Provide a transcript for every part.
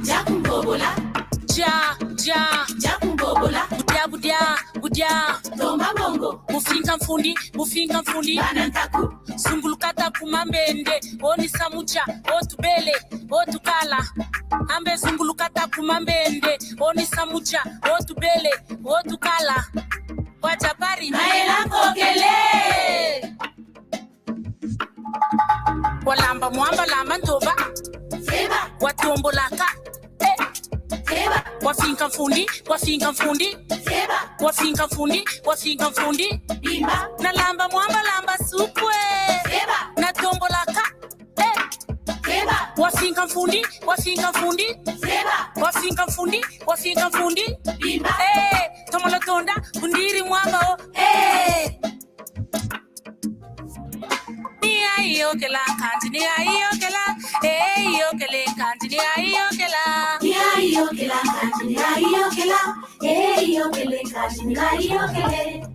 Ja kumbobola. Ja kumbobola. Budia. Tomba bongo. Mufinga mfundi. Banantaku. Sungulukata kumambende. Oni samucha. Otubele. Otukala. Ambe sungulukata kumambende. Oni samucha. Otubele. Otukala. Wajabari. Maela kokele. Walamba mwamba lamba ntoba. Feba. Watombolaka. Feba. Wafinga mfundi. Feba. Wafinga mfundi. Bimba. Na lamba mwamba lamba supwe. Feba. Na tombolaka. Feba. Wafinga mfundi. Feba. Wafinga mfundi. Bimba. Tomola tonda. Bundiri mwamba o. Yokela kanti yokela yokele kanti yokela yokela kanti yokela yokele kanti yokele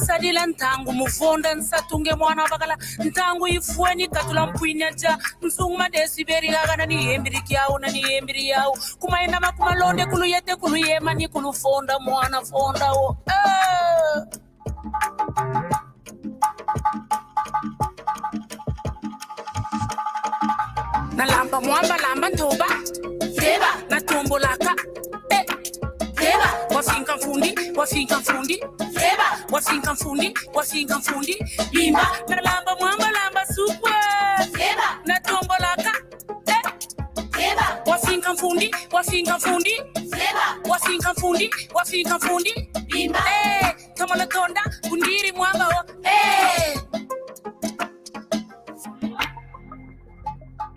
sadila ntangu mufonda nsatunge mwana bakala ntangu ifueni katula mpwinya ja nsungma desiberi gana ni hembiri yao kumaenda makumalonde kuluyete kuluyema ni kulufonda mwana fonda o na lamba mwamba lamba ntoba Feba. Na tombolaka Feba. Wafinga mfundi Feba. Wafinga mfundi Bimba. Na lamba mwamba lamba supwe Feba. Na tombolaka Feba. Wafinga mfundi Feba. Wafinga mfundi Bimba. Tomola tonda bundiri mwamba o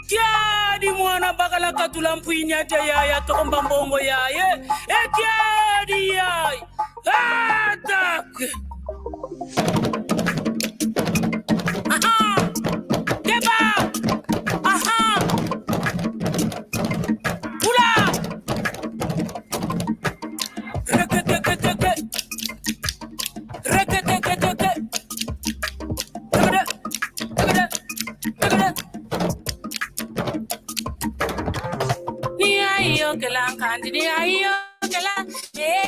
Kiadi mwana bakala katula mpwinya ya tomba mbongo yaye kiadi yaye atak Keba Ula Yokela kanti yokela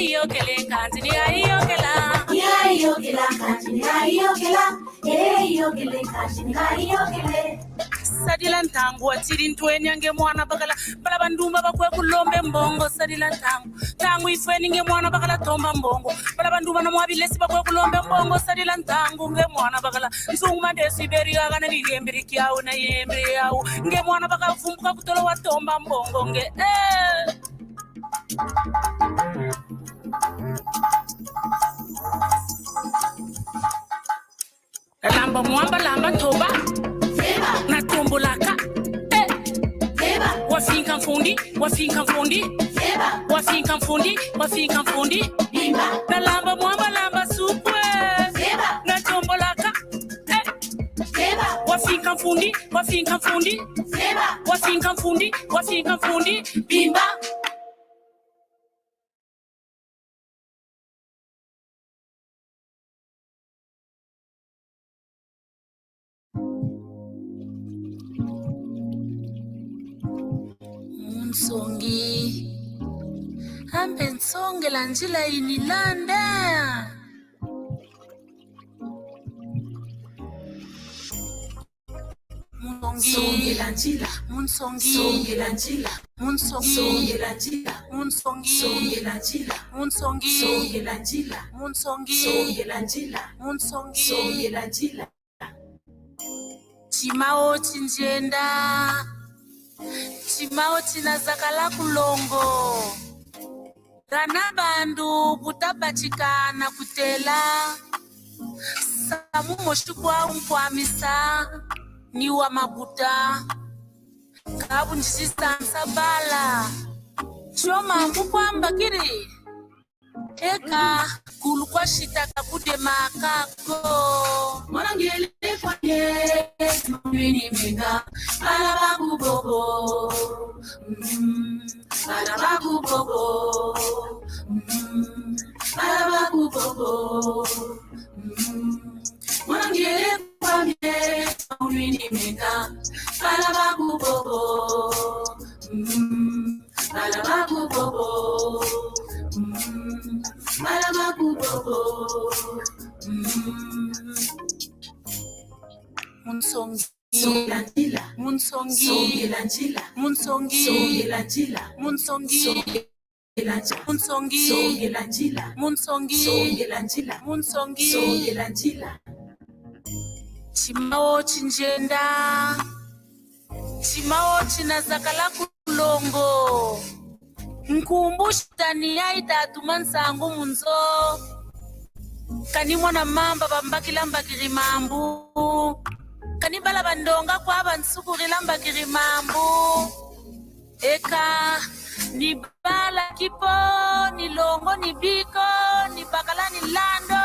yokele kanti yokela yokela kanti yokela yokele kanti yokele sadila ntangu atiri ntweni nge mwana bakala bala bandumba bakwe kulombe mbongo sadila ntangu ifweni nge mwana bakala tomba mbongo bala bandumba no mwabilesi bakwe kulombe mbongo sadila ntangu nge mwana bakala nsunguma desiberi gana ni hembiri yao na hembiri yao nge mwana bakala vumbuka kutolo watomba mbongo nge lamba mwamba lamba ntoba Feba. Na tombolaka Feba. Wafinga mfundi Feba. Wafinga mfundi Bimba. Na lamba mwamba lamba supwe Feba. Na tombolaka Feba. Wafinga mfundi Feba. Wafinga mfundi Bimba. Nsongi ambe nsonge la njila inilanda Munsongi la njila Munsongi la njila Munsongi la njila Munsongi la njila Munsongi la njila Munsongi la njila Munsongi la njila Chimao chinjenda Chimao chinazakala kulongo Rana bandu butabachikana kutela Samu moshukwa umkwamisa Niwa mabuta Kabu njisistansa bala Choma mkwamba kiri Eka kulukwa shita kabude makako Mwanangele kwa yes Mwini minga Alabagu bobo Alabagu bobo Alabagu Munsongi, Songelandila, Munsongi, Songelandila, Munsongi, Songelandila, Munsongi, Munsongi, Songelandila, Munsongi, Songelandila, Munsongi, Songelandila. Chimao chinjenda, Chimao chinazakala kulongo, Nkumbushtani ya itatu mansangu munzo, Kani mwana mamba bambakila mbakiri mambu, Kani bala bandonga kwa bansukurila mbakiri mambu, Eka ni bala kipo, ni longo, ni biko, ni bakala, ni lando.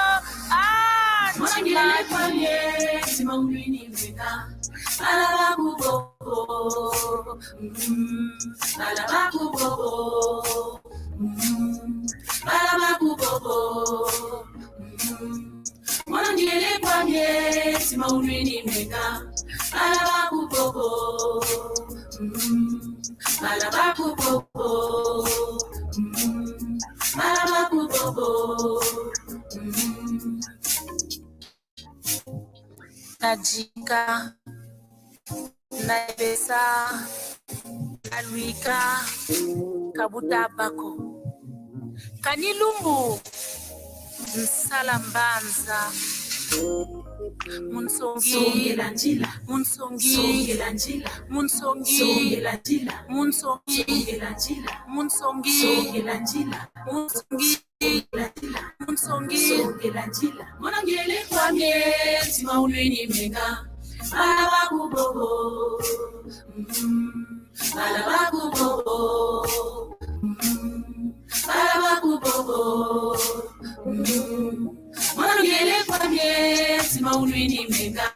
Mwana kwa ye, sima unwini mweka, alabaku boko, alabaku boko, alabaku boko. Mwana kwa ye, sima unwini mweka, alabaku boko, alabaku boko, alabaku boko. Najika, naibesa, alwika, kabutabako, kanilumbu, nsalambanza, Munsongi, Songelandila, Munsongi, Songelandila, Munsongi, Songelandila, Munsongi, Songelandila, Munsongi, Songelandila, Munsongi, Munsongi, Songelandila. Mwana kwa mye, sima unwini menga, alabaku bobo, alabaku bobo, alabaku bobo. Mwana kwa mye, sima unwini menga,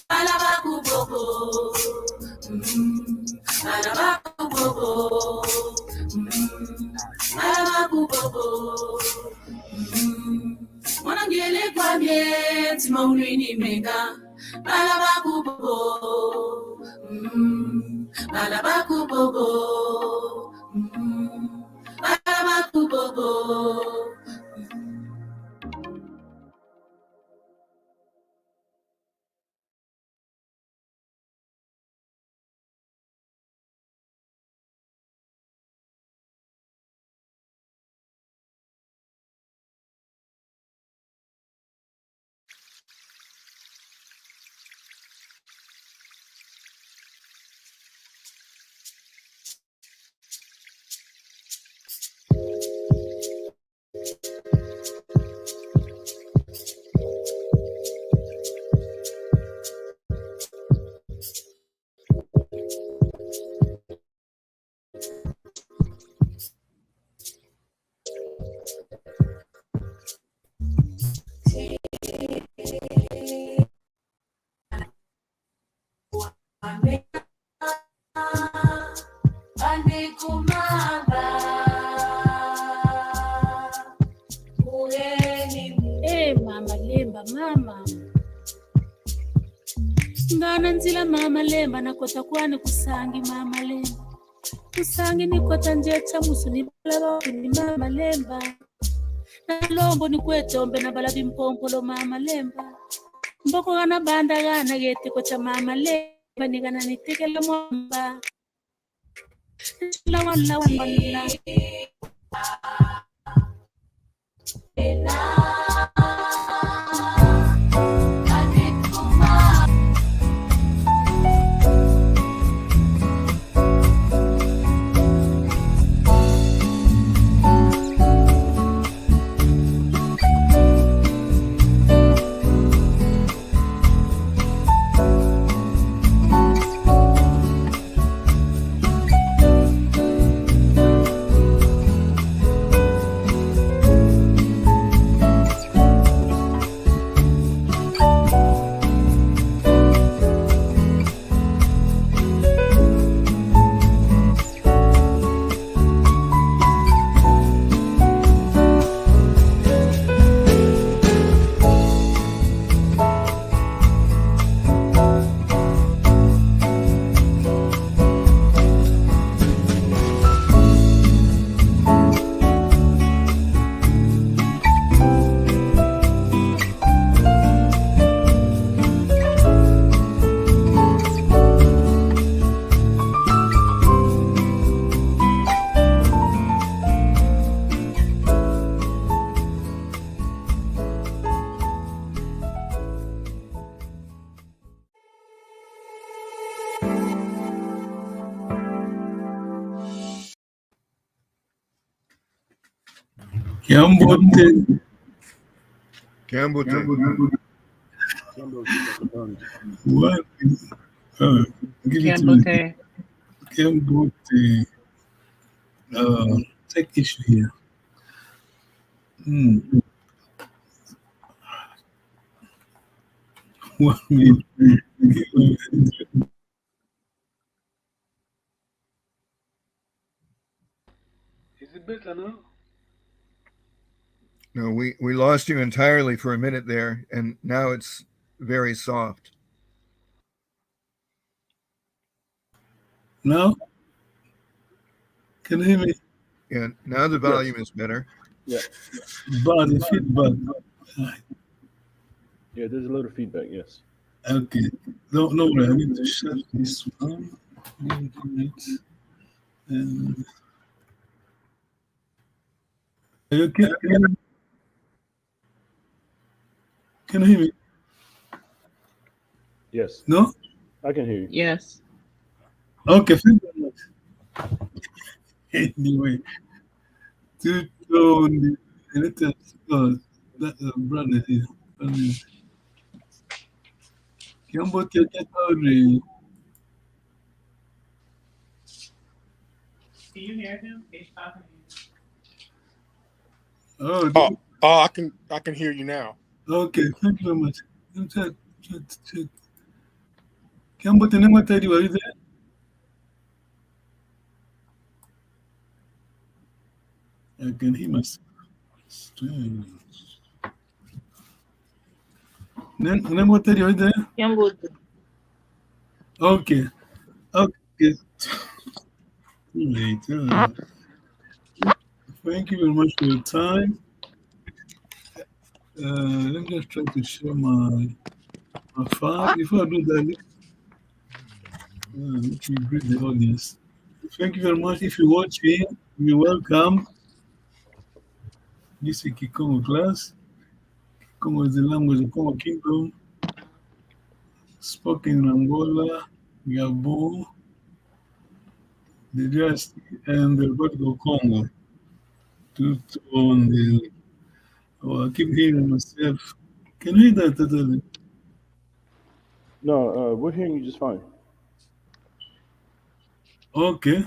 alabaku bobo, alabaku bobo, alabaku bobo. Mwana kwa mye, sima unwini menga, alabaku bobo, alabaku bobo, alabaku bobo. Mama ngana nzila mama lemba nakota kwani kusangi mama lemba kusangi nikota njecha musu ni balaba ni mama lemba na lombo ni kwetombe na balabi mpompolo mama lemba mboko gana banda gana gete kocha mama lemba ni gana nitekele mwamba la wala wala Kiambote. What? Give it to me. Kiambote. Take issue here. What mean? Is it better now? No, we lost you entirely for a minute there, and now it's very soft. Now? Can you hear me? Yeah, now the volume is better. Yeah. But the feedback. Yeah, there's a lot of feedback, yes. Okay. No, I need to shut this one. And can you hear me? Yes. No? I can hear you. Yes. Okay, thank you very much. Anyway, to tone the little that brother here. Kiambo Tekatari. Do you hear him? He's talking. Oh, I can hear you now. okay, thank you very much. Check. Kiambo Tenematari, are you there? I can hear myself. Strange. Nematari, are you there? Yambudu. Okay. Too late. Thank you very much for your time. Let me just try to share my file. Before I do that, let me greet the audience. Thank you very much. If you watch here, you're welcome. This is Kikongo class. Kikongo is the language of Kongo Kingdom, spoken in Angola, Gabon, the DRC, and the Republic of Congo. I keep hearing myself. Can you hear that totally? No, we're hearing you just fine. Okay.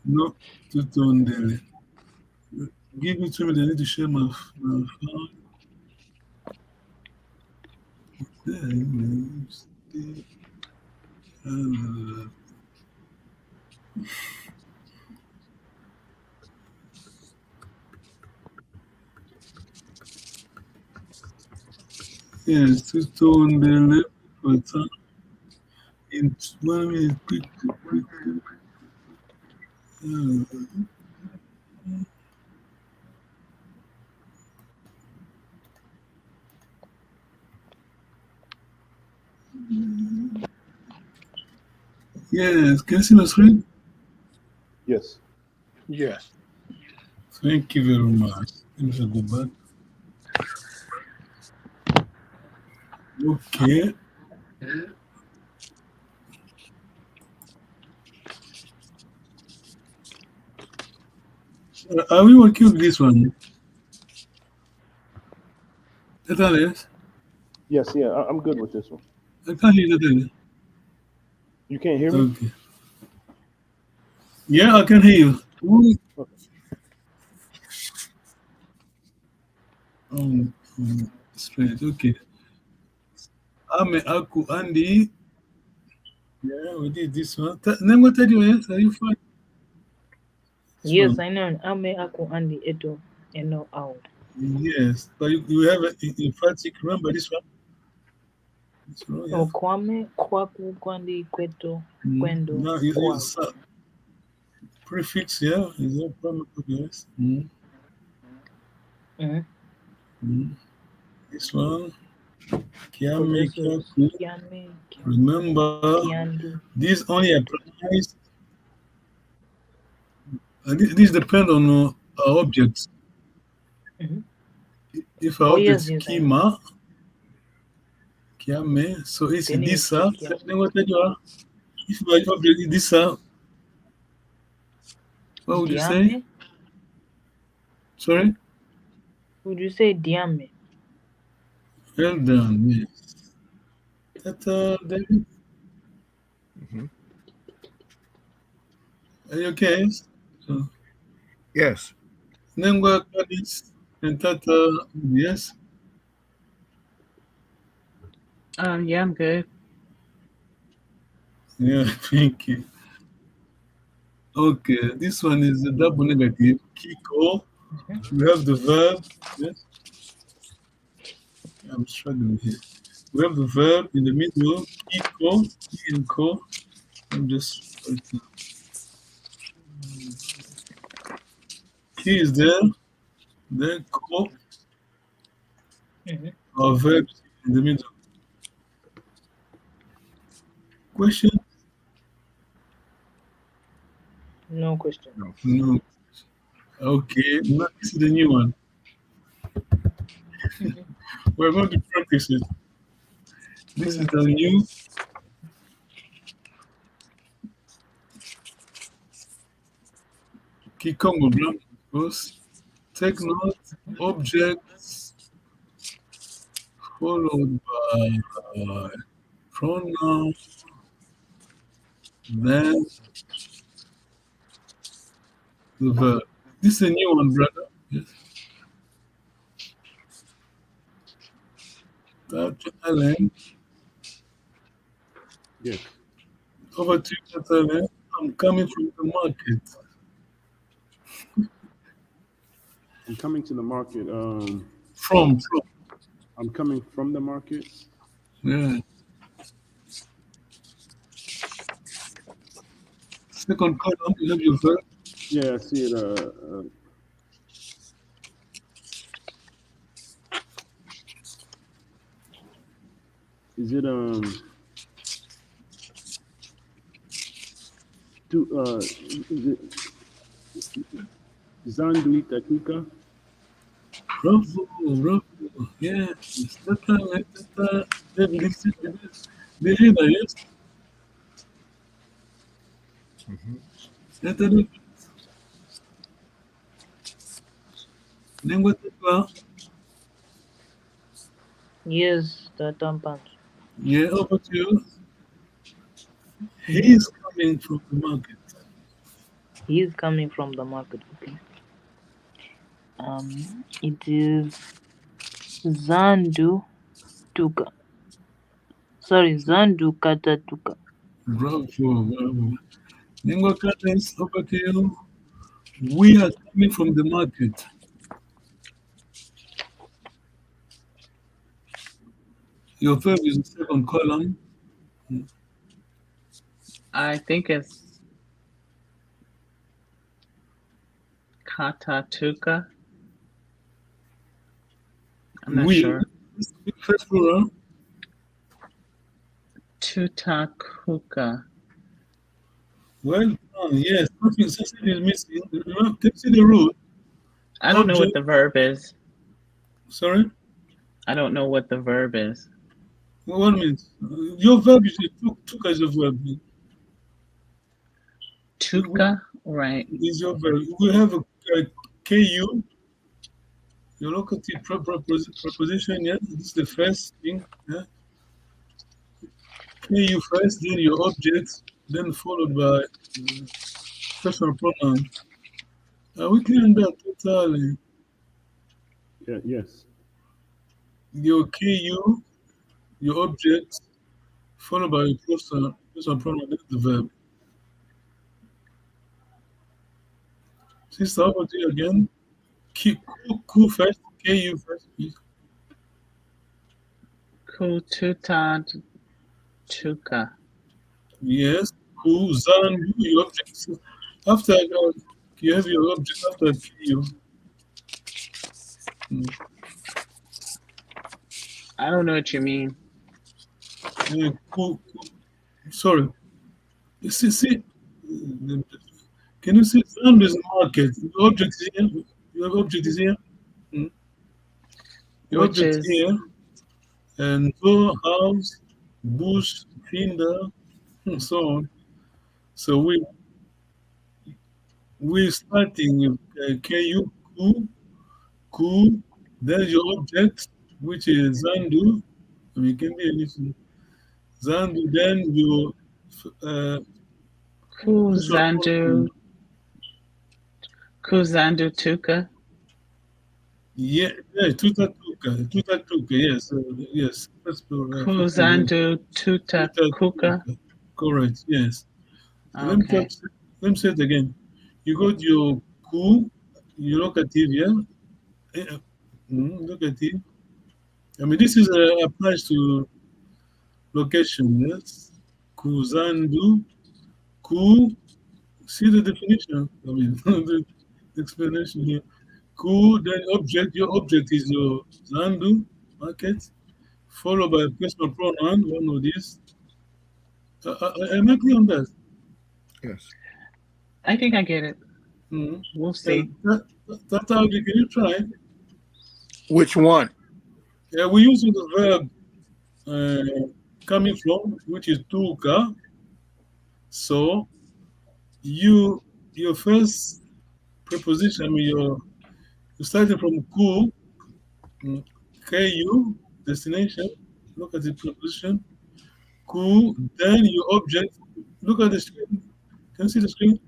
No, on there. Give me 2 minutes. I need to share my phone. Yes, on the left. In 1 minute, quick. Yes, can you see my screen? Yes. Yes. Thank you very much. Let me go back. Okay. Are we working with this one? Yes? Yes, yeah, I'm good with this one. I can't hear that. You can't hear me? Okay. Yeah, I can hear you. Okay. Strange. Okay. Ame Aku Andy. Yeah, we did this one. Name tell you, yes? Are you fine? Yes, I know. Ame aku andi edo eno au. Yes, but you have in fact, you remember this one? Okwame kwaku kwandi kweto kwendo. No, you prefix, yeah? Is that problem? Yes. This one. Kiame, Kiaku. Remember, this only applies. This depends on our objects. If our object is Kima, Kiame, so it's Disa. If my object is Disa, what would you say? Sorry? Would you say Diame? Well done, yes. That, David? Mm-hmm. Are you okay? So, Yes. Nengwa Kadis and Tata, yes. Yeah, I'm good. Yeah, thank you. Okay, this one is a double negative. Kiko. We have the verb. Yes, I'm struggling here. We have the verb in the middle. Kiko. Ki and ko. I'm just. Ki is there. Then ko. Mhm. Our verb is in the middle. Question? No question. No. No. Okay, now this is the new one. Mhm. We're going to practice it. This is the new. Kikongo grammar, of course. Take note, objects followed by pronoun, then the verb. This is a new one, brother. Yes. Dr. Allen, Yes. over to you, Dr. Allen. I'm coming from the market. I'm coming to the market. From. I'm coming from the market. Yeah. Second column, you have your verb. Yeah, I see it. Is it is it Zandu Itakuka? Bravo. Yes. Dr. Allen, Dr. David, yes. Mm-hmm. Dr. David. Lengua Tapa. Yes, the tampons. Yeah, over to you. He is coming from the market. He is coming from the market. Okay. It is Zandu Tuka. Sorry, Zandu Kata Tuka. Bravo. Lingua Cadence, over to you. We are coming from the market. Your verb is the second column. I think it's Katatuka. I'm not sure. First plural. Tutakuka. Well done. Yes, something is missing. Take the rule. I don't know what the verb is. Sorry? I don't know what the verb is. What means? Your verb is took as a verb. Tuka, right? Is your verb. We have a KU, your locative preposition, yes. This is the first thing. Yeah. KU first, then your object, then followed by personal pronoun. Are we clear on that totally? Yeah, yes. Your KU, your object, followed by your personal pronoun, that's the verb. Sister, over to you again. Ku first, KU first, please. Kututatuka. Yes, ku, zan, your object. After you have your object after KU. I don't know what you mean. Sorry. See, can you see Zambia is a market? Your object is here. Your object is here. Your Which object is here. And door, house, bush, hinder, and so on. So we're starting with KU, ku, Ku, then your object, which is Zandu. I mean, it can be anything. Zandu, then your personal pronoun. Kuzandu Tuka. Yeah, tuta tuka, yes, yes. That's Kuzandu Tuta Kuka. correct, yes. So Okay. let me say it again. You got your ku, your locative, yeah? Locative. I mean, this is applies to location, yes? Kuzandu, ku, see the definition. I mean, the explanation here. Ku, then object, your object is your zandu, market, followed by a personal pronoun, one of these. Am I clear on that? Yes. I think I get it. Mm-hmm. We'll see. That's how can you try? Which one? Yeah, we're using the verb coming from, which is tuka. So your first preposition, I mean you starting from ku, ku, destination, look at the preposition, ku, then your object, look at the screen. Can you see the screen?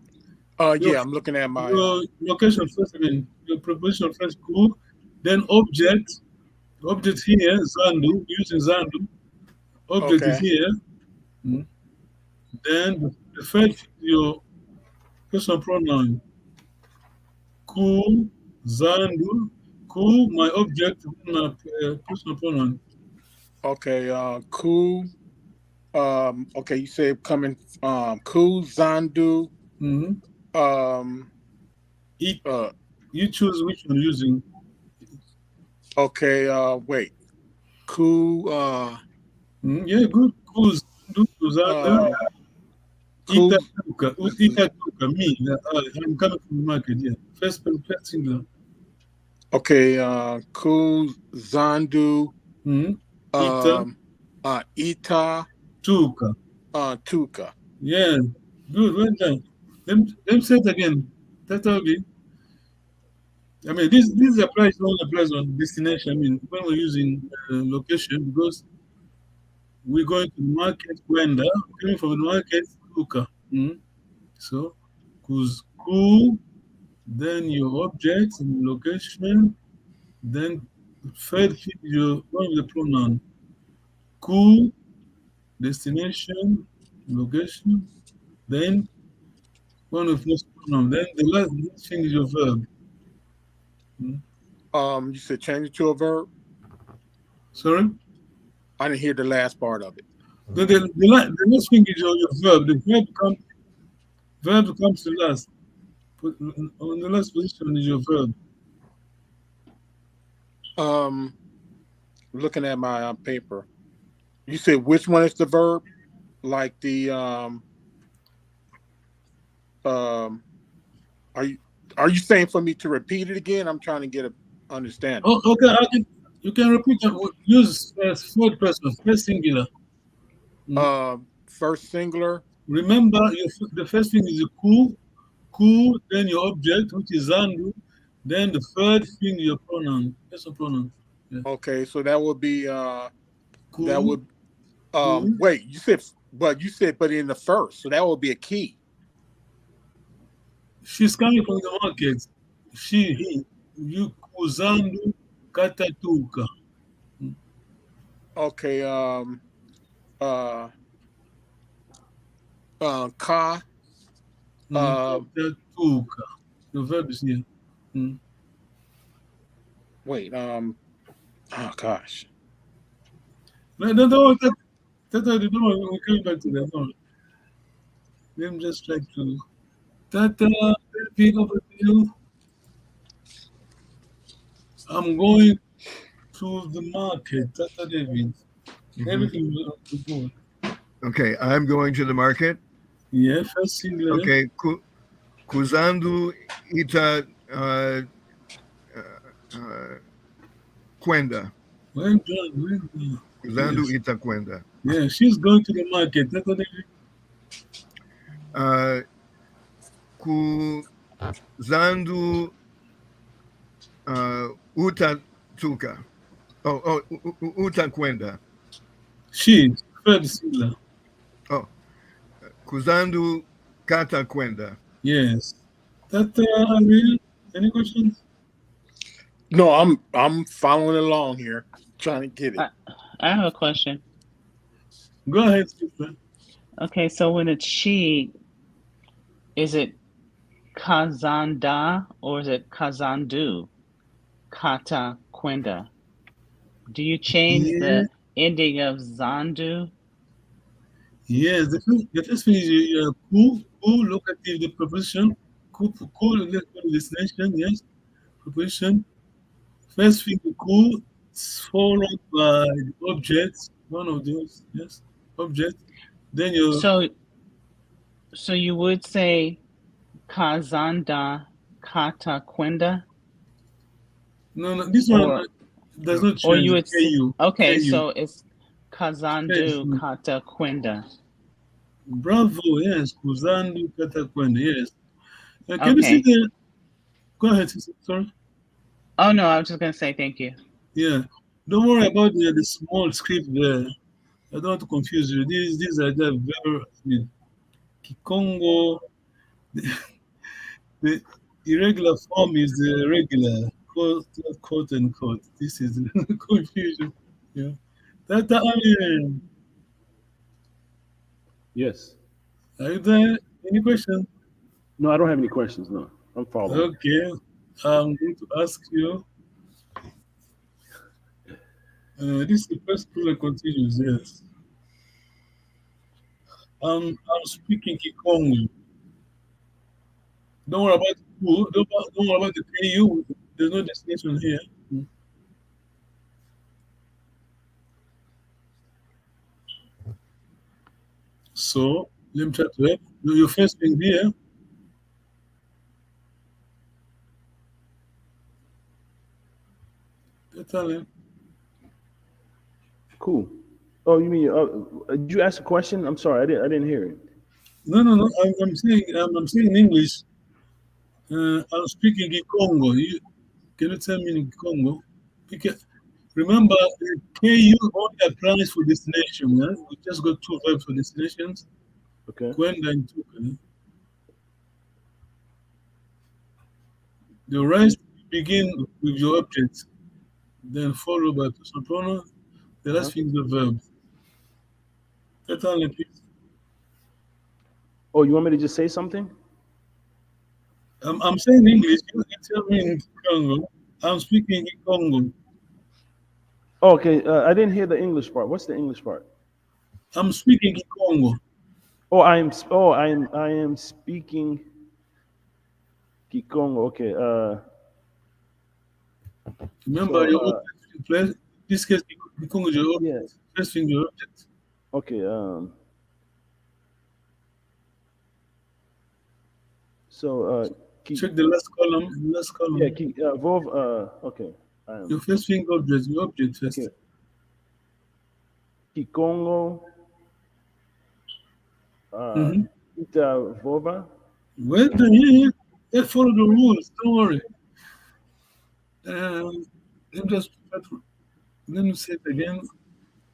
Your, Yeah, I'm looking at my. your location first, I mean your preposition first, ku, then object. Object here, Zandu, using Zandu. Object is Okay. here. Mm. Then the third, your personal pronoun. Ku, Zandu. Ku, my object, my personal pronoun. Okay. Ku. Okay, you say coming. Ku Zandu. Mm-hmm. You choose which one you're using. Okay. Wait. Ku. Yeah, good. Ku, Zandu, Zandu. Ku. Itatuka, me. I'm coming from the market, yeah. First singular. Okay. Ku Zandu. Mm-hmm. Ita. Tuka. Tuka. Yeah, good, well done. Let me say it again. That will be. I mean, this applies only applies on destination. I mean, when we're using location, because we're going to market Kwenda, coming from the market Kuka. So, ku, then your object and location, then third thing your one of the pronoun. Ku, destination, location, then one of the pronoun. Then the last thing is your verb. You said change it to a verb. Sorry? I didn't hear the last part of it. The next thing is your verb. The verb comes to last. Put on the last position is your verb. Looking at my paper. You said which one is the verb? Like the are you saying for me to repeat it again? I'm trying to get a understanding. Oh, okay. You can repeat it. Use third person, first singular. First singular. Remember, the first thing is a ku, then your object, which is zandu. Then the third thing, your pronoun. That's a pronoun. Yeah. Okay, so that would be Ku, that would ku. wait, you said but in the first, so that would be a key. She's coming from the market. He, you kuzandu katatuka. Okay, ka Katatuka. The verb is here. wait, oh gosh. No, we're coming back to that. No. Let me just try to. Tata, pick up with you. I'm going to the market. Tata David. Everything is good. Okay, I'm going to the market. Yeah, first singular. Okay, Kuzandu ita kwenda. Well done. Kuzandu Yes. ita kwenda. Yeah, she's going to the market. Tata David. Kuzandu Utatuka. Utakwenda. She, third singular. Oh, Kuzandu kata kwenda. Yes. That Ariel, any questions? No, I'm following along here, trying to get it. I have a question. Go ahead, sister. Okay, so when it's she, is it Kazanda or is it Kazandu? Kata Kwenda. Do you change Yeah. the ending of Zandu? Yes. The first thing is ku locative the preposition. Ku destination. Yes. Preposition. First thing ku followed by the object. One of those. Yes. Object. Then you So so you would say Kazanda Kata Kwenda? no this one Or does not or change. you would say KU. okay, KU. so it's Kazandu Yes. Kata Kwenda. Bravo. Yes. Kuzandu katakwenda. Yes. Can you see Okay. the? Go ahead, sister. Sorry. Oh no, I was just gonna say thank you. Yeah. Don't worry about the small script there. I don't want to confuse you. These are just very, I mean, Kikongo, the irregular form is the regular, quote unquote. This is confusion. Yeah. I mean, Yes. are you there? Any question? No, I don't have any questions. No, I'm following. Okay. I'm going to ask you. This is the first clue that continues. Yes. I'm speaking Kikongo. Don't worry about who. Don't worry about the KU. There's no destination here. So let me try to help. Your first thing here. Tell him. Cool. Oh, you mean? Did you ask a question? I'm sorry, I didn't hear it. No. I'm saying in English. I'm speaking in Congo. Can you tell me in Congo? Because remember, KU only applies for destination. Yeah? We just got two verbs for destinations. Okay. Kwenda and Tuka. The rest begin with your object, then followed by personal pronoun. The last thing is the verb. Tell him, please. Oh, you want me to just say something? I'm saying English. You can tell me in Congo. I'm speaking in Congo. Oh, okay. I didn't hear the English part. What's the English part? I'm speaking in Congo. Oh, I am speaking Kikongo. Okay. Remember, So your object. In this case, in Congo is your yeah. object. First thing, your object. Okay. So Check the last column. The last column. yeah. Vov. Okay. Your first thing, object. Your object first. Okay. Kikongo. Ita Vova. Well done. Yeah. Let's follow the rules. Don't worry. Let me say it again.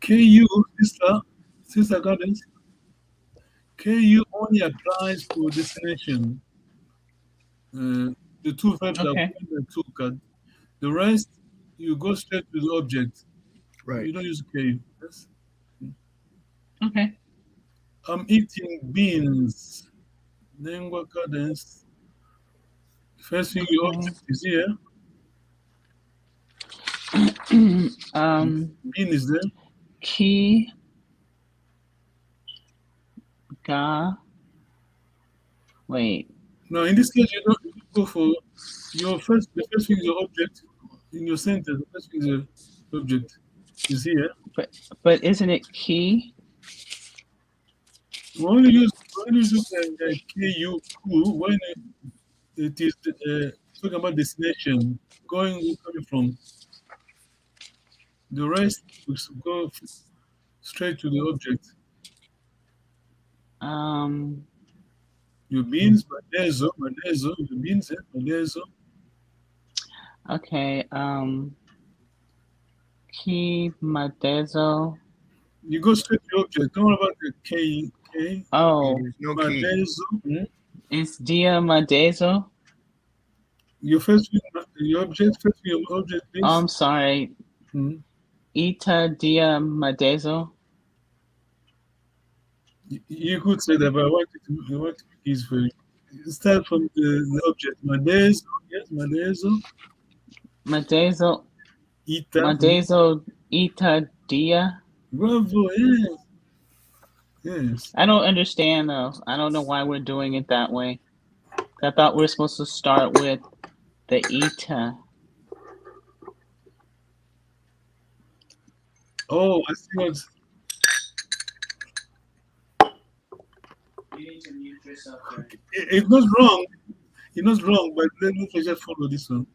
KU, sister Gardens. KU only applies for destination. The two verbs are Okay. Kwenda and Tuka. The rest, you go straight to the object. Right. You don't use KU. Yes? Okay. I'm eating beans. Lingua cadence. First thing your object is here. Bean is there. Ki ga. Wait. Now, in this case, you don't go for the first thing is your object in your sentence. The first thing is your object is here. But isn't it key? We only use KU when it is talking about destination, coming from. The rest will go straight to the object. Your beans, madezo, your beans, madezo. Okay. Ki Madezo. You go straight to the object. Don't worry about the K. K. Oh, There's no key. Madezo. it's Dia Madezo. Your first thing, your object, first thing, your object, please. I'm sorry. Hmm. Ita Dia Madezo. You could say that, but I want to be easy for you. Start from the object. Madezo. Yes, Madezo. Madezo. Ita. Madezo Ita Dia. Bravo. Yes. Yes. I don't understand though. I don't know why we're doing it that way. I thought we were supposed to start with the Ita. Oh, I see what's. It's not wrong. It's not wrong, but let me just follow this one.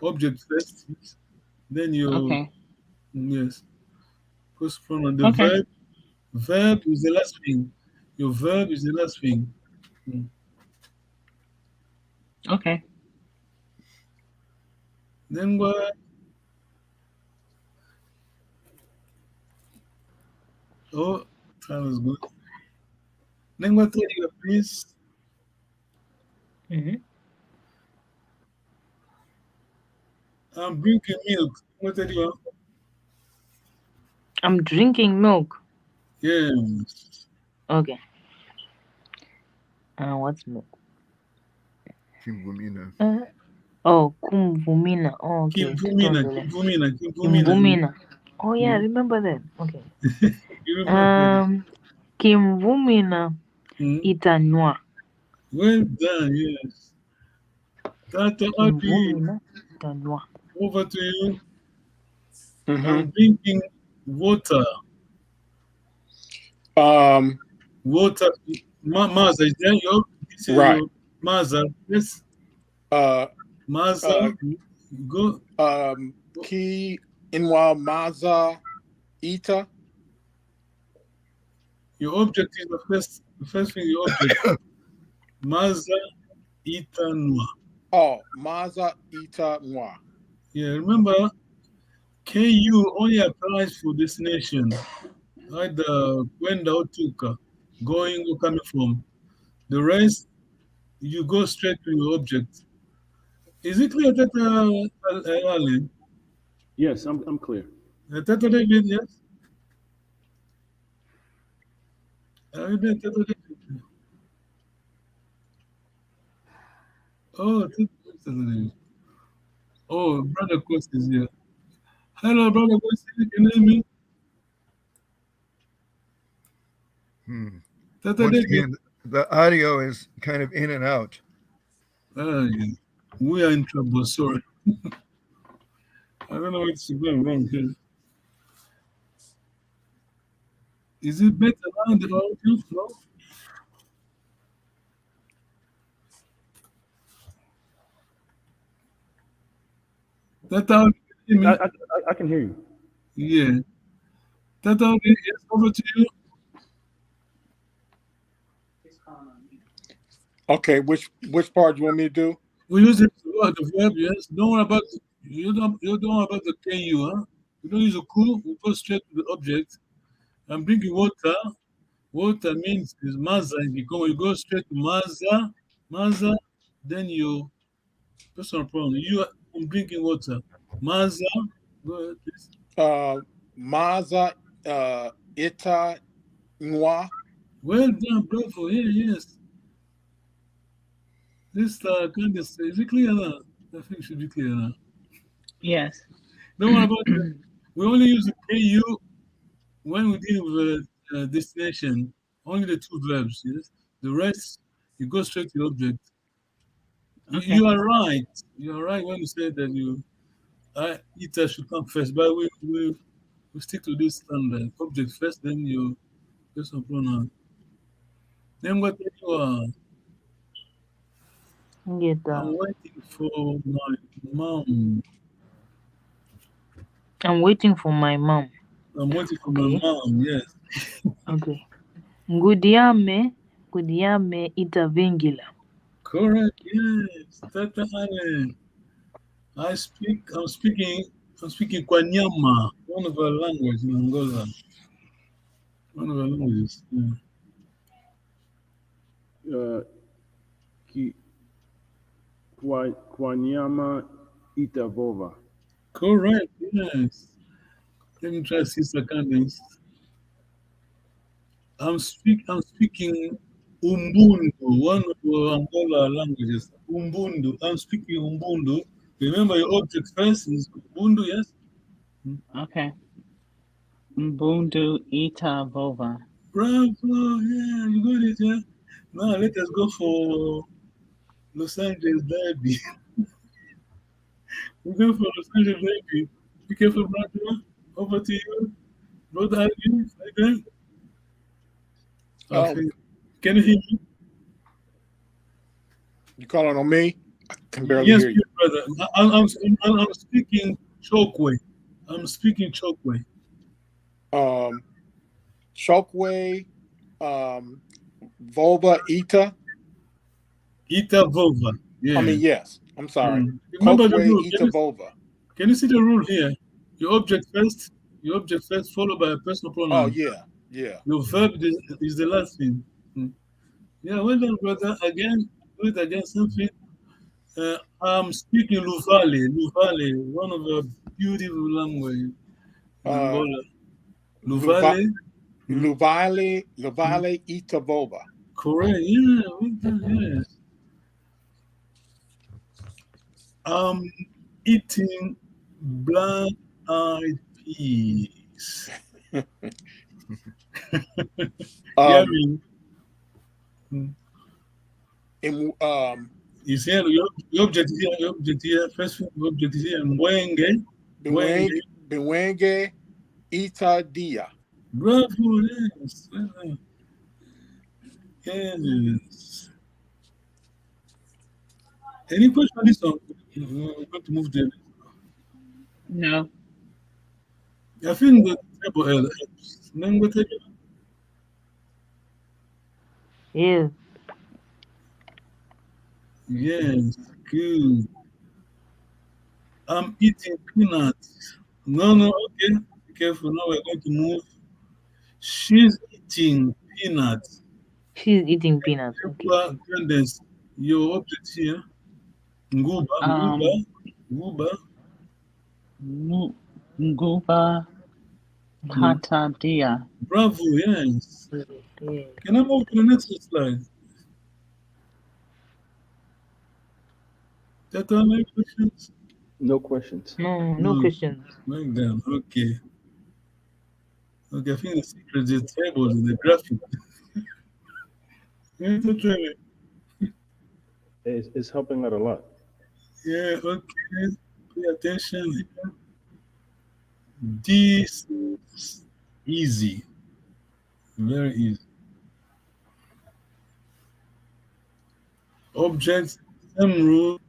Object first, then you. Okay. Yes. First pronoun. The Okay. verb. Verb is the last thing. Your verb is the last thing. Okay. Then what? Oh, that was good. Then what tell you, please? Mm-hmm. I'm drinking milk. What tell you? I'm drinking milk. Yes. Okay. What's milk? Kimvumina. Oh, kumvumina. Oh, okay. Kimvumina. Oh yeah, remember that. Okay. You remember Kimvumina itanywa. Well done, yes. Tata Adi, Kimvumina itanywa. over to you. Mm-hmm. I'm drinking water. Water. Maza, is there your? Right. Maza, yes. Maza, go. Ki Inwa Maza Ita. Your object is the first thing your object. Maza Itanwa. Oh, Maza Ita Nwa. Yeah, remember, KU only applies for destination. Either Kwenda or Tuka, going or coming from. The rest, you go straight to your object. Is it clear, Tata Ali? Yes, I'm clear. Tata David, yes? Are you there, Tata David? Oh, Tata David. Oh, Brother Coast is here. Hello, Brother Coast, can you hear me? Tata Once David. again, the audio is kind of in and out. Yeah. We are in trouble, sorry. I don't know what's going wrong here. Is it better now the audio? No? Tata, can you hear me? I can hear you. Yeah. Tata, yes, over to you. Okay, which part do you want me to do? We use it the verb, yes. Don't worry about you don't worry about the KU, huh? We don't use a ku, we go straight to the object. I'm drinking water. Water means is maza in Kikongo. You go straight to maza, then you personal pronoun. I'm drinking water. Maza, go ahead, please. Maza Ita Nwa. Well done, bravo. Yeah, yes. This kind of is it clear now? I think it should be clear now. Yes. Don't worry about that. We only use the KU when we deal with destination. Only the two verbs, yes. The rest, you go straight to the object. Okay. You are right. You are right when you say that Ita should come first, but we stick to this standard. Object first, then you personal pronoun. Then what you are? I'm waiting for my mom. I'm waiting for my mom. I'm waiting for my mom, yes. Okay. Ngudiame itavingila. Correct, yes. Tata Ale. I'm speaking Kwanyama, one of our languages in Angola. One of our languages. Yeah. Kwanyama Itavova. Correct, yes. Let me try Sister Candice. I'm speaking Umbundu, one of our Angola languages. Umbundu. I'm speaking Umbundu. Remember your object first is Umbundu, yes? Okay. Mbundu Ita Vova. Bravo, yeah, you got it, yeah. Now let us go for Los Angeles Derby. We go for Los Angeles Derby. Be careful, brother. Over to you. Brother, you again? Okay. Can you hear me? You calling on me? I can barely Yes, hear you. brother. I'm speaking Chokwe. I'm speaking Chokwe. Chokwe, Volva, Ita. Ita Vova. Yeah. I mean, yes. I'm sorry. Remember the Chokwe, rule. Ita Volva. Can you see the rule here? Your object first, followed by a personal pronoun. Oh, yeah. Yeah. Your verb is the last thing. Yeah, well done, brother. Again, do it again, something. I'm speaking Luvale, one of the beautiful language in Angola. Luvale. Luvale, Ita Volva. Correct, yeah, well done, yes. I'm eating black-eyed peas. Yeah, you see, your object here, first object is here, Mwenge. Bewenge, Ita Dia. Bravo, yes. Yes. Any question on this one? We're going to move there. No. I think the table helps. Yes. Yes, good. I'm eating peanuts. No, okay. Be careful. Now we're going to move. She's eating peanuts. She's eating peanuts. Okay. Candace, your object here. Nguba. Nguba Hatadia. Bravo, yes. Yeah. Can I move to the next slide? That are my questions? No questions. No questions. Like that. Okay. Okay, I think the secret is the table, the graphic. It's helping out a lot. Yeah, okay. Pay attention here. This is easy. Very easy. Object, same rule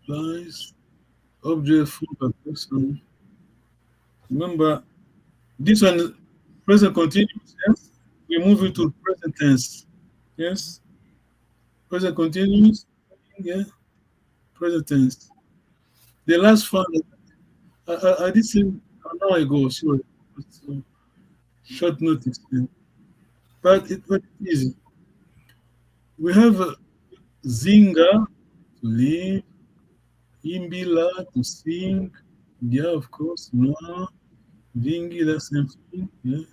applies. Object full by person. Remember, this one is present continuous, yes? We move it to present tense. Yes? Present continuous, yeah. Present tense. The last one, I did say an hour ago, sure. Short notice. Yeah. But it's very easy. We have Zinga to live, Imbila to sing, yeah, of course, Noah, Vingi, the same thing, yeah.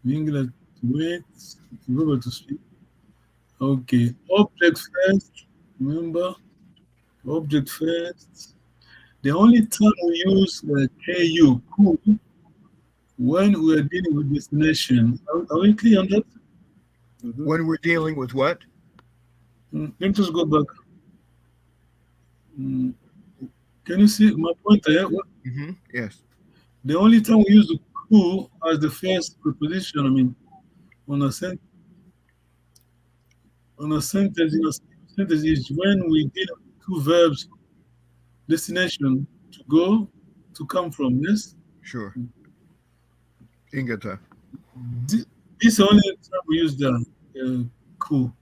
Vingi to wait, to go to sleep. Okay, object first, remember, object first. The only time we use KU, cool, when we are dealing with destination. Are we clear on that? When we're dealing with what? Let me just go back. Can you see my point there? Yes. The only time we use the who as the first preposition, I mean, on a sentence, is when we deal with two verbs, destination, to go, to come from, yes? Sure. Ingata. This is the only time we use the ku.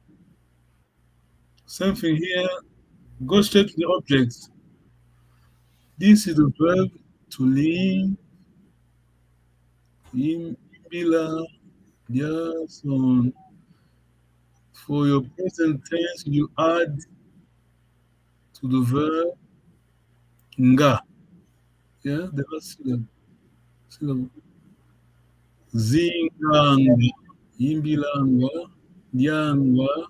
Same thing here. Go straight to the object. This is the verb to live. Imbila, yes. For your present tense, you add to the verb nga. Yeah, the last syllable. Zinganga, imbilanga, dyanga,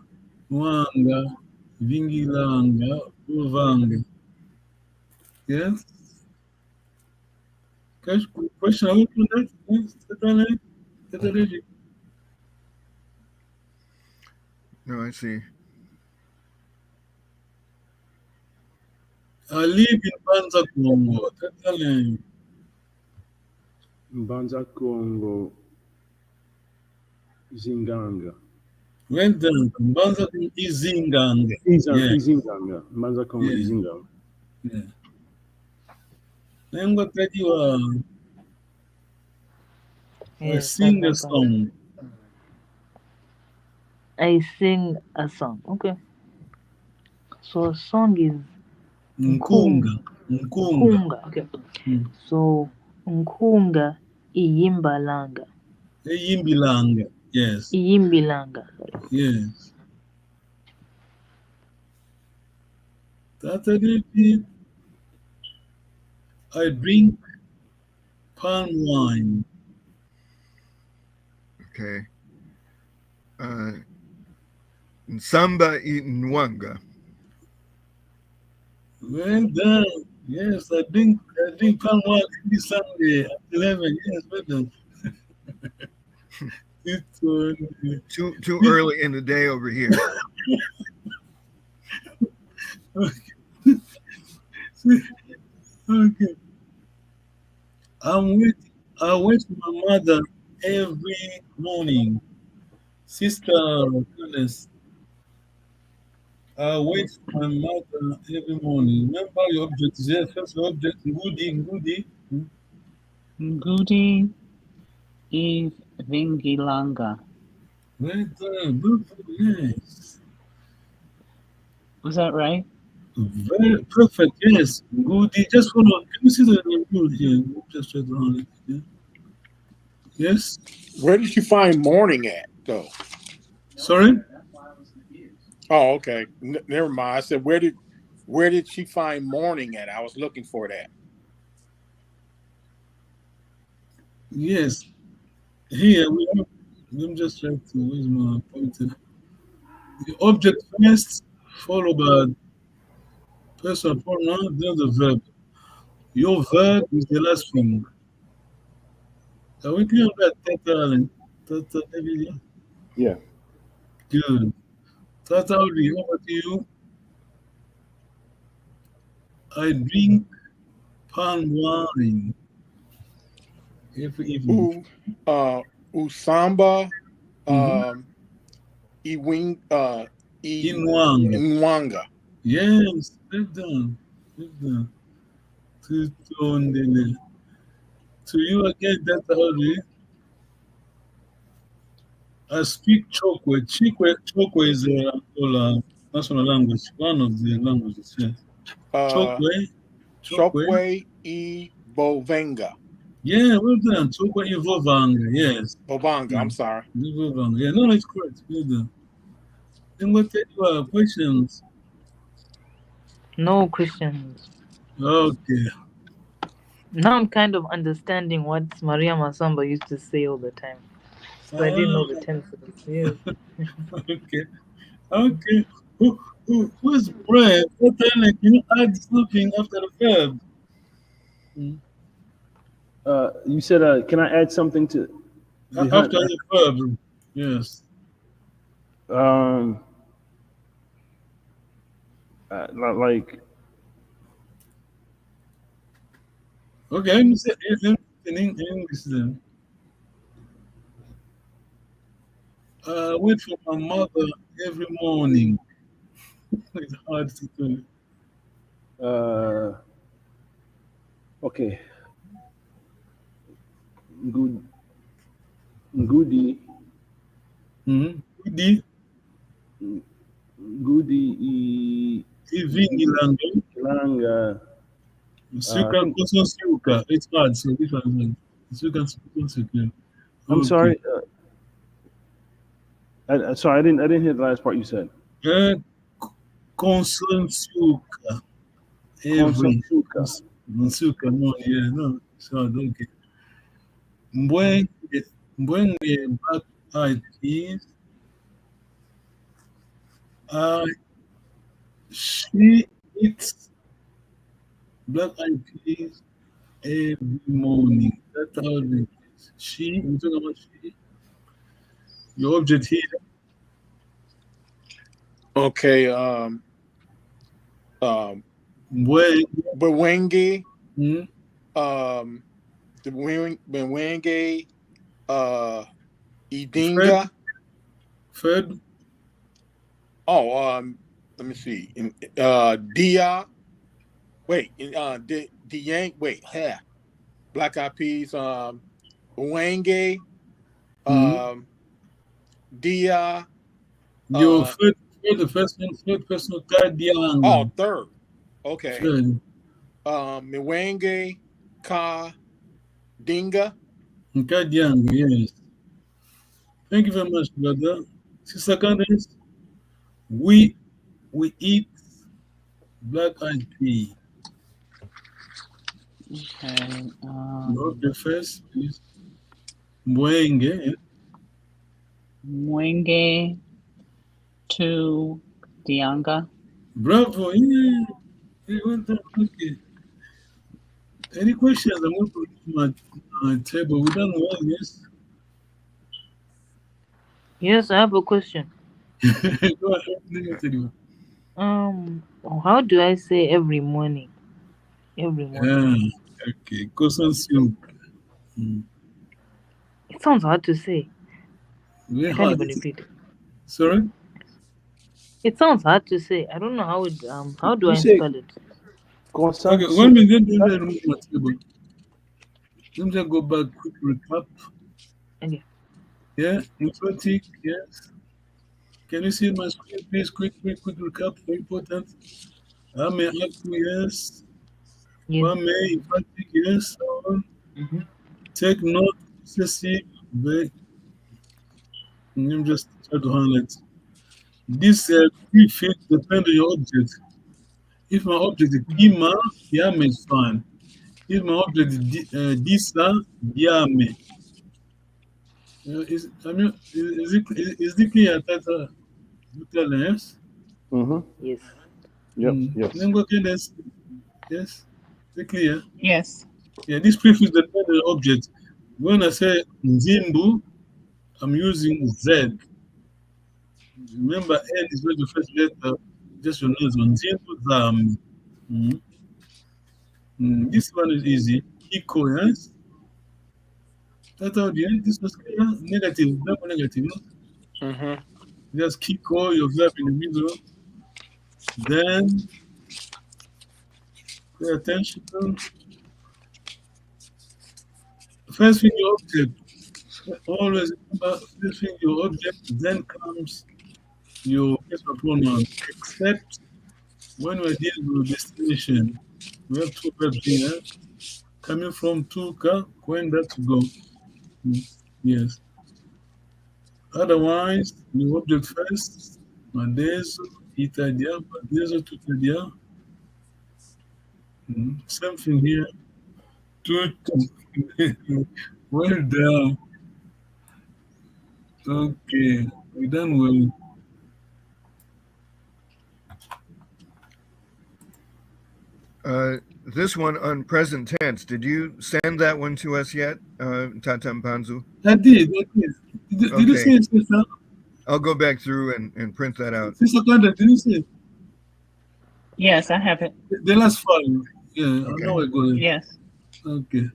nwanga, vingilanga, uvanga. Yes. Question open that? Yes, totally. No, I see. I live in Banza, Congo. Totally. Mbanza Congo Zinganga. Well done. Banza is Zinganga. Yeah. Izinganga. Mbanza Congo Yeah. Izinganga. Yeah. I'm going to tell you, I Yes, sing a that's my song. I sing a song. Okay. So a song is Nkunga. Nkunga. Nkunga. Okay. Mm. So Nkunga iyimbalanga. Eyimbilanga. Yes. Iyimbilanga. Yes. Totally. I drink palm wine. Okay. Nsamba Nwanga. Well done. Yes, I drink palm wine every Sunday at 11. Yes, well done. It's Too early in the day over here. okay. I wait for my mother every morning. Sister goodness. I wait for my mother every morning. Remember your object is there. First object, goody. Ngudi is Vingilanga. Well done. Beautiful. Yes. Was that right? Very perfect. Yes. Goody. Just follow. Can you see the good here? Just check on it. Yeah. Yes. Where did you find morning at, though? Sorry. Oh, okay. Never mind. I said, where did she find morning at? I was looking for that. Yes. Here we have. Let me just try to use my pointer. The object first, followed by personal pronoun, then the verb. Your verb is the last thing. Are we clear on that, Tata, David? Yeah. Good. Tata, over to you. I drink palm wine every evening. Usamba, Mhm. Inwanga. Nwanga. Yes, well done. Well done. To you again, Tata Ori. I speak Chokwe. Chokwe is Angola national language, one of the languages. Yes. Chokwe. Chokwe e Bovenga. Yeah, well done. Chokwe Ivovanga. Yes. Bobanga, I'm sorry. Ivovanga. Yeah, no, it's correct. Well done. Then we'll take your questions. No questions. Okay. Now I'm kind of understanding what Maria Masamba used to say all the time. So I didn't know the tenses. Yes. Okay. Who's brave? What time can you add something after the verb? You said, can I add something to After the verb, yes. Like Okay, let me say it in English then. I wait for my mother every morning. It's hard to do. okay. Goody. Goody. Ivingilanga. Suka, Koson Suka. It's hard, so this one. Suka, Suka. I'm sorry. Sorry, I didn't hear the last part you said. Koson Suka. Koson Suka. Suka, no, yeah, no. So, okay. Mbwenge Black Eyed Peas. She eats Black Eyed Peas every morning. That's how it is. She, we talk about she. Your object here. Okay. Mbwenge. Bewenge. Hmm? The Bewenge. Idinga. Fed. Oh, let me see. Dia. Wait. Diang. Wait. Yeah. Black Eyed Peas. Bewenge. Dia. Your third, the first one, third person, Kadiang. Oh, third. Okay. Third. Mwenge Ka Dinga. Kadiang, yes. Thank you very much, brother. Sister Candace, we eat Black Eyed Pea. Okay. The first is Mwenge. Mwenge to Dianga. Bravo, yeah. Okay. Any questions? I'm going to put my table. We done well, yes? Yes, I have a question. Go ahead. Let me tell you. How do I say every morning? Every morning. Okay. Kosan Silk. It sounds hard to say. Very I can't hard. even repeat it. Sorry? It sounds hard to say. I don't know how it. How do You I say- spell it? Okay, 1 minute, then remove my table. Let me just go back, quick recap. Okay. Yeah, emphatic, yes. Can you see my screen, please? Quick recap, very important. I may acquiesce. Yes. One may emphatic, yes. Mm-hmm. Take note, excessive, very. Let me just try to highlight. This prefix depends on your object. If my object is Kima, Yame is fine. If my object is Disa, Yame. Is it clear that yes? Yes. Yep. Yes. Yes. Yes. Is it clear? Yes. Yeah, this prefix depends on the object. When I say Nzimbu, I'm using Z. Remember, N is not the first letter, just your nose on Nzimbu Zam. This one is easy. Kiko, yes? That's how the end. This was clear. Negative, double negative. Just Kiko, your verb in the middle. Then pay attention. First thing your object. Always remember, first thing your object, then comes your personal pronoun. Except when we're dealing with destination, we have two verbs here. Coming from Tuka, going back to go. Yes. Otherwise, the object first, Madezo, Itadia, Madezo, Tutadia. Same thing here. Well done. Okay, we done well. This one on present tense, did you send that one to us yet, Tata Mpanzu? I did. Did you see it, sister? I'll go back through and print that out. Sister Kanda, did you see it? Yes, I have it. The last file. Yeah, Okay. I know we're going. Yes. Okay.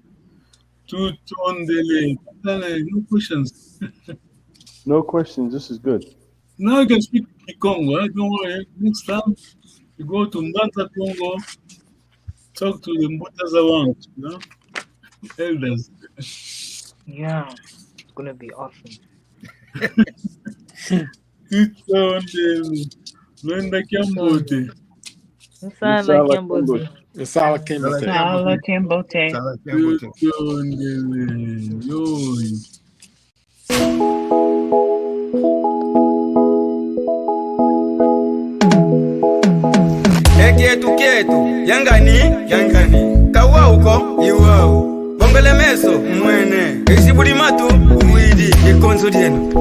Tutondele. No questions. No questions. This is good. Now you can speak Kikongo. Right? Don't worry. Next time you go to Mbanta Congo, talk to the Mbutas around, you know? Elders. Yeah. It's gonna be awesome. Tutondele. Lwenda Kyambote. You sound like Kimbozi. The Sala Kimbote. Sala Kimbote. Sala Kimbote. Kietu yangani kawa uko iwao bombele meso mwene isibuli matu umwidi ikonzo lyenu